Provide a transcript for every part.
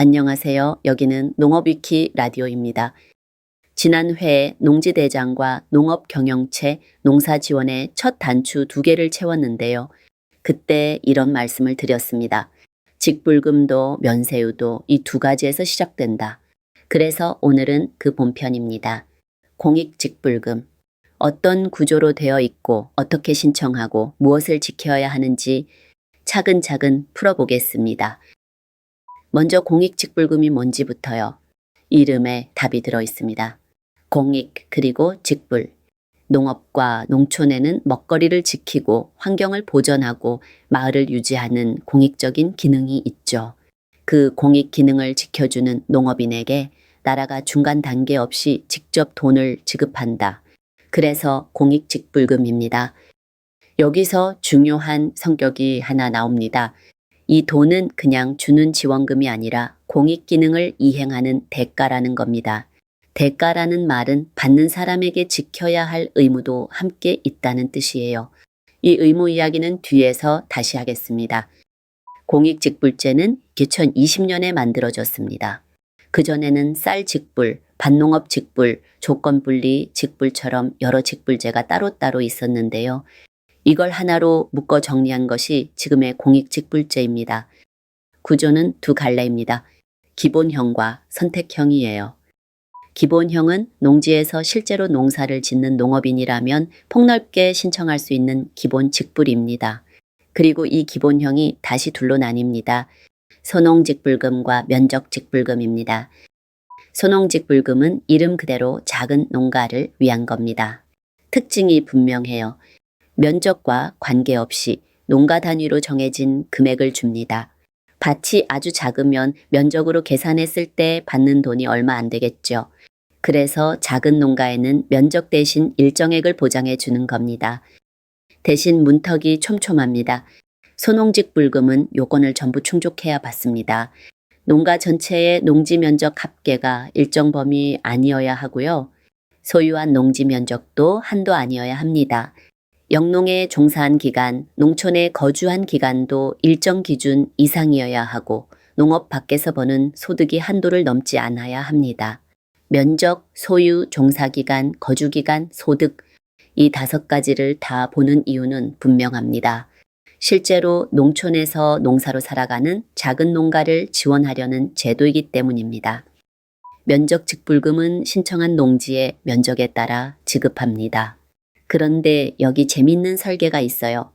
안녕하세요. 여기는 농업위키 라디오입니다. 지난 회에 농지대장과 농업경영체, 농사지원의 첫 단추 2개를 채웠는데요. 그때 이런 말씀을 드렸습니다. 직불금도 면세유도 이 2가지에서 시작된다. 그래서 오늘은 그 본편입니다. 공익직불금. 어떤 구조로 되어 있고 어떻게 신청하고 무엇을 지켜야 하는지 차근차근 풀어보겠습니다. 먼저 공익직불금이 뭔지부터요. 이름에 답이 들어 있습니다. 공익 그리고 직불. 농업과 농촌에는 먹거리를 지키고 환경을 보전하고 마을을 유지하는 공익적인 기능이 있죠. 그 공익 기능을 지켜주는 농업인에게 나라가 중간 단계 없이 직접 돈을 지급한다. 그래서 공익직불금입니다. 여기서 중요한 성격이 하나 나옵니다. 이 돈은 그냥 주는 지원금이 아니라 공익 기능을 이행하는 대가라는 겁니다. 대가라는 말은 받는 사람에게 지켜야 할 의무도 함께 있다는 뜻이에요. 이 의무 이야기는 뒤에서 다시 하겠습니다. 공익직불제는 2020년에 만들어졌습니다. 그전에는 쌀직불, 밭농업 직불, 조건분리 직불처럼 여러 직불제가 따로따로 있었는데요. 이걸 하나로 묶어 정리한 것이 지금의 공익직불제입니다. 구조는 2갈래입니다. 기본형과 선택형이에요. 기본형은 농지에서 실제로 농사를 짓는 농업인이라면 폭넓게 신청할 수 있는 기본 직불입니다. 그리고 이 기본형이 다시 둘로 나뉩니다. 소농직불금과 면적직불금입니다. 소농직불금은 이름 그대로 작은 농가를 위한 겁니다. 특징이 분명해요. 면적과 관계없이 농가 단위로 정해진 금액을 줍니다. 밭이 아주 작으면 면적으로 계산했을 때 받는 돈이 얼마 안 되겠죠. 그래서 작은 농가에는 면적 대신 일정액을 보장해 주는 겁니다. 대신 문턱이 촘촘합니다. 소농직불금은 요건을 전부 충족해야 받습니다. 농가 전체의 농지 면적 합계가 일정 범위 아니어야 하고요. 소유한 농지 면적도 한도 아니어야 합니다. 영농에 종사한 기간, 농촌에 거주한 기간도 일정 기준 이상이어야 하고 농업 밖에서 버는 소득이 한도를 넘지 않아야 합니다. 면적, 소유, 종사기간, 거주기간, 소득 이 5가지를 다 보는 이유는 분명합니다. 실제로 농촌에서 농사로 살아가는 작은 농가를 지원하려는 제도이기 때문입니다. 면적직불금은 신청한 농지의 면적에 따라 지급합니다. 그런데 여기 재밌는 설계가 있어요.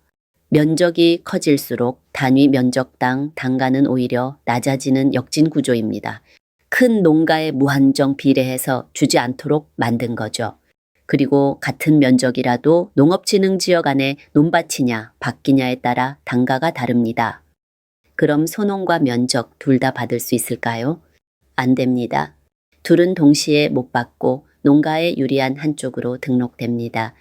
면적이 커질수록 단위 면적당 단가는 오히려 낮아지는 역진 구조입니다. 큰 농가에 무한정 비례해서 주지 않도록 만든 거죠. 그리고 같은 면적이라도 농업진흥지역 안에 논밭이냐 밭이냐에 따라 단가가 다릅니다. 그럼 소농과 면적 둘 다 받을 수 있을까요? 안 됩니다. 둘은 동시에 못 받고 농가에 유리한 한쪽으로 등록됩니다.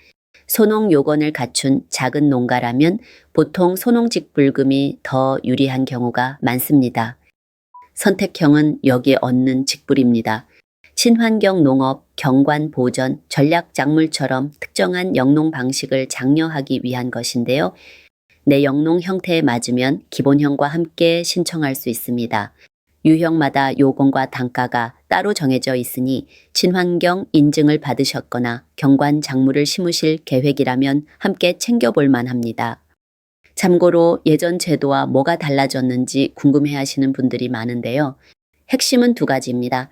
소농 요건을 갖춘 작은 농가라면 보통 소농직불금이 더 유리한 경우가 많습니다. 선택형은 여기에 얻는 직불입니다. 친환경 농업, 경관 보전, 전략 작물처럼 특정한 영농 방식을 장려하기 위한 것인데요. 내 영농 형태에 맞으면 기본형과 함께 신청할 수 있습니다. 유형마다 요건과 단가가 따로 정해져 있으니 친환경 인증을 받으셨거나 경관 작물을 심으실 계획이라면 함께 챙겨볼 만합니다. 참고로 예전 제도와 뭐가 달라졌는지 궁금해하시는 분들이 많은데요. 핵심은 2가지입니다.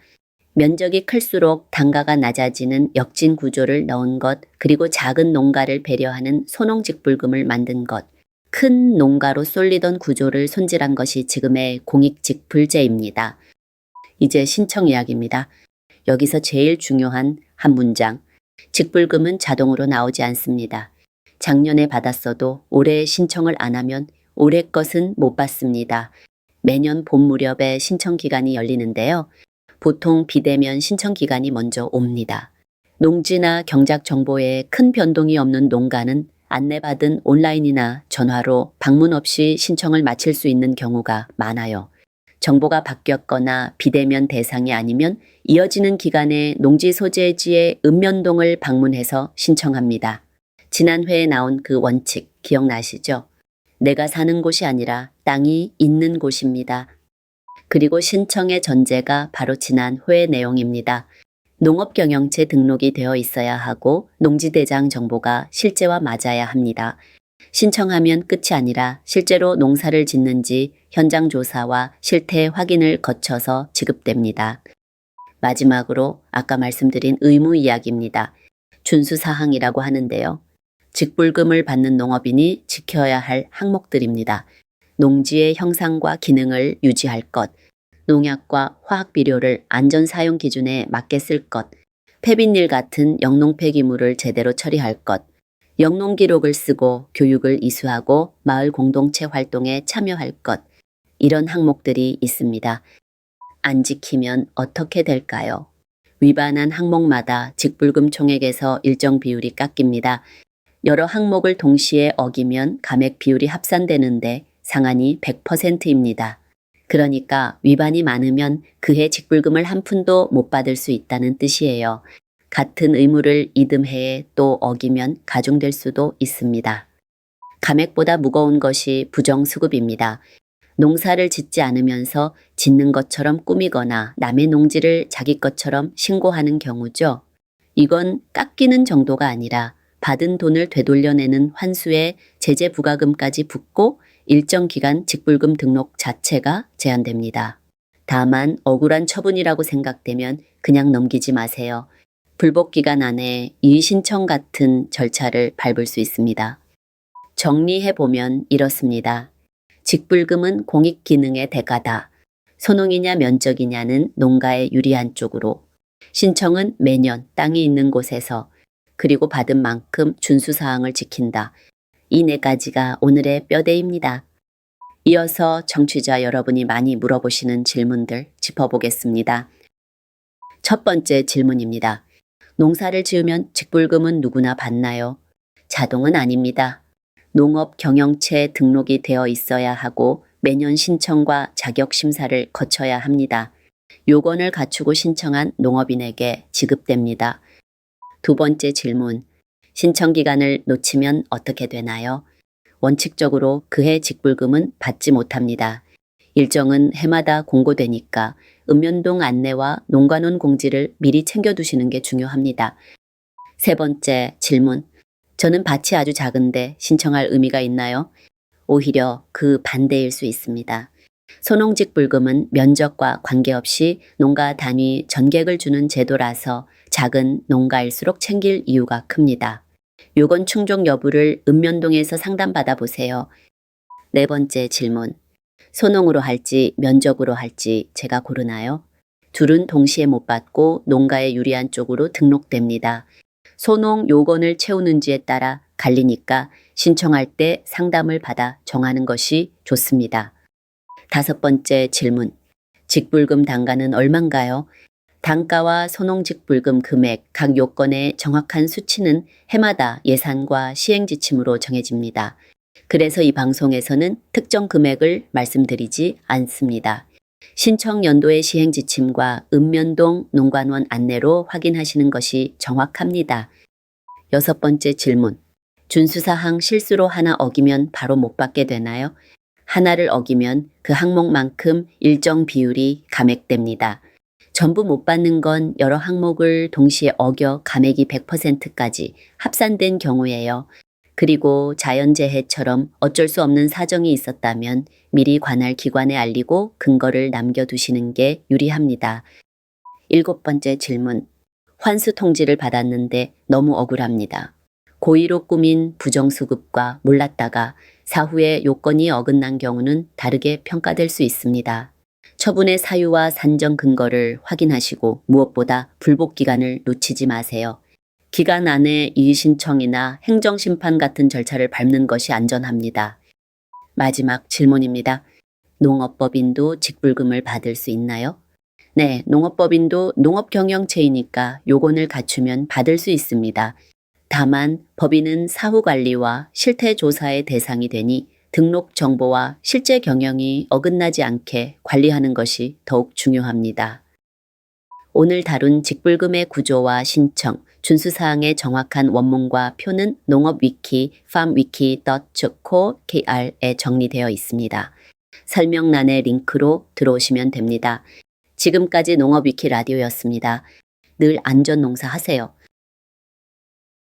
면적이 클수록 단가가 낮아지는 역진 구조를 넣은 것, 그리고 작은 농가를 배려하는 소농직불금을 만든 것. 큰 농가로 쏠리던 구조를 손질한 것이 지금의 공익직불제입니다. 이제 신청 이야기입니다. 여기서 제일 중요한 한 문장. 직불금은 자동으로 나오지 않습니다. 작년에 받았어도 올해 신청을 안 하면 올해 것은 못 받습니다. 매년 봄 무렵에 신청 기간이 열리는데요. 보통 비대면 신청 기간이 먼저 옵니다. 농지나 경작 정보에 큰 변동이 없는 농가는 안내받은 온라인이나 전화로 방문 없이 신청을 마칠 수 있는 경우가 많아요. 정보가 바뀌었거나 비대면 대상이 아니면 이어지는 기간에 농지 소재지의 읍면동을 방문해서 신청합니다. 지난 회에 나온 그 원칙 기억나시죠? 내가 사는 곳이 아니라 땅이 있는 곳입니다. 그리고 신청의 전제가 바로 지난 회 내용입니다. 농업경영체 등록이 되어 있어야 하고 농지대장 정보가 실제와 맞아야 합니다. 신청하면 끝이 아니라 실제로 농사를 짓는지 현장 조사와 실태 확인을 거쳐서 지급됩니다. 마지막으로 아까 말씀드린 의무 이야기입니다. 준수사항이라고 하는데요. 직불금을 받는 농업인이 지켜야 할 항목들입니다. 농지의 형상과 기능을 유지할 것, 농약과 화학비료를 안전사용 기준에 맞게 쓸 것, 폐빈일 같은 영농폐기물을 제대로 처리할 것, 영농기록을 쓰고 교육을 이수하고 마을 공동체 활동에 참여할 것, 이런 항목들이 있습니다. 안 지키면 어떻게 될까요? 위반한 항목마다 직불금 총액에서 일정 비율이 깎입니다. 여러 항목을 동시에 어기면 감액 비율이 합산되는데 상한이 100%입니다. 그러니까 위반이 많으면 그해 직불금을 한 푼도 못 받을 수 있다는 뜻이에요. 같은 의무를 이듬해에 또 어기면 가중될 수도 있습니다. 감액보다 무거운 것이 부정수급입니다. 농사를 짓지 않으면서 짓는 것처럼 꾸미거나 남의 농지를 자기 것처럼 신고하는 경우죠. 이건 깎이는 정도가 아니라 받은 돈을 되돌려내는 환수에 제재 부과금까지 붙고 일정 기간 직불금 등록 자체가 제한됩니다. 다만 억울한 처분이라고 생각되면 그냥 넘기지 마세요. 불복 기간 안에 이의신청 같은 절차를 밟을 수 있습니다. 정리해보면 이렇습니다. 직불금은 공익기능의 대가다. 소농이냐 면적이냐는 농가에 유리한 쪽으로. 신청은 매년 땅이 있는 곳에서 그리고 받은 만큼 준수사항을 지킨다. 이 네 가지가 오늘의 뼈대입니다. 이어서 청취자 여러분이 많이 물어보시는 질문들 짚어보겠습니다. 첫 번째 질문입니다. 농사를 지으면 직불금은 누구나 받나요? 자동은 아닙니다. 농업 경영체 등록이 되어 있어야 하고 매년 신청과 자격 심사를 거쳐야 합니다. 요건을 갖추고 신청한 농업인에게 지급됩니다. 두 번째 질문. 신청 기간을 놓치면 어떻게 되나요? 원칙적으로 그해 직불금은 받지 못합니다. 일정은 해마다 공고되니까 읍면동 안내와 농관원 공지를 미리 챙겨두시는 게 중요합니다. 세 번째 질문. 저는 밭이 아주 작은데 신청할 의미가 있나요? 오히려 그 반대일 수 있습니다. 소농직불금은 면적과 관계없이 농가 단위 전객을 주는 제도라서 작은 농가일수록 챙길 이유가 큽니다. 요건 충족 여부를 읍면동에서 상담받아 보세요. 네 번째 질문. 소농으로 할지 면적으로 할지 제가 고르나요? 둘은 동시에 못 받고 농가에 유리한 쪽으로 등록됩니다. 소농 요건을 채우는지에 따라 갈리니까 신청할 때 상담을 받아 정하는 것이 좋습니다. 다섯 번째 질문. 직불금 단가는 얼만가요? 단가와 소농직불금 금액 각 요건의 정확한 수치는 해마다 예산과 시행지침으로 정해집니다. 그래서 이 방송에서는 특정 금액을 말씀드리지 않습니다. 신청 연도의 시행지침과 읍면동 농관원 안내로 확인하시는 것이 정확합니다. 여섯 번째 질문. 준수사항 실수로 하나 어기면 바로 못 받게 되나요? 하나를 어기면 그 항목만큼 일정 비율이 감액됩니다. 전부 못 받는 건 여러 항목을 동시에 어겨 감액이 100%까지 합산된 경우예요. 그리고 자연재해처럼 어쩔 수 없는 사정이 있었다면 미리 관할 기관에 알리고 근거를 남겨두시는 게 유리합니다. 일곱 번째 질문. 환수 통지를 받았는데 너무 억울합니다. 고의로 꾸민 부정수급과 몰랐다가 사후에 요건이 어긋난 경우는 다르게 평가될 수 있습니다. 처분의 사유와 산정 근거를 확인하시고 무엇보다 불복 기간을 놓치지 마세요. 기간 안에 이의신청이나 행정심판 같은 절차를 밟는 것이 안전합니다. 마지막 질문입니다. 농업법인도 직불금을 받을 수 있나요? 네, 농업법인도 농업경영체이니까 요건을 갖추면 받을 수 있습니다. 다만 법인은 사후관리와 실태조사의 대상이 되니 등록 정보와 실제 경영이 어긋나지 않게 관리하는 것이 더욱 중요합니다. 오늘 다룬 직불금의 구조와 신청, 준수사항의 정확한 원문과 표는 농업위키 farmwiki.co.kr에 정리되어 있습니다. 설명란의 링크로 들어오시면 됩니다. 지금까지 농업위키 라디오였습니다. 늘 안전 농사 하세요.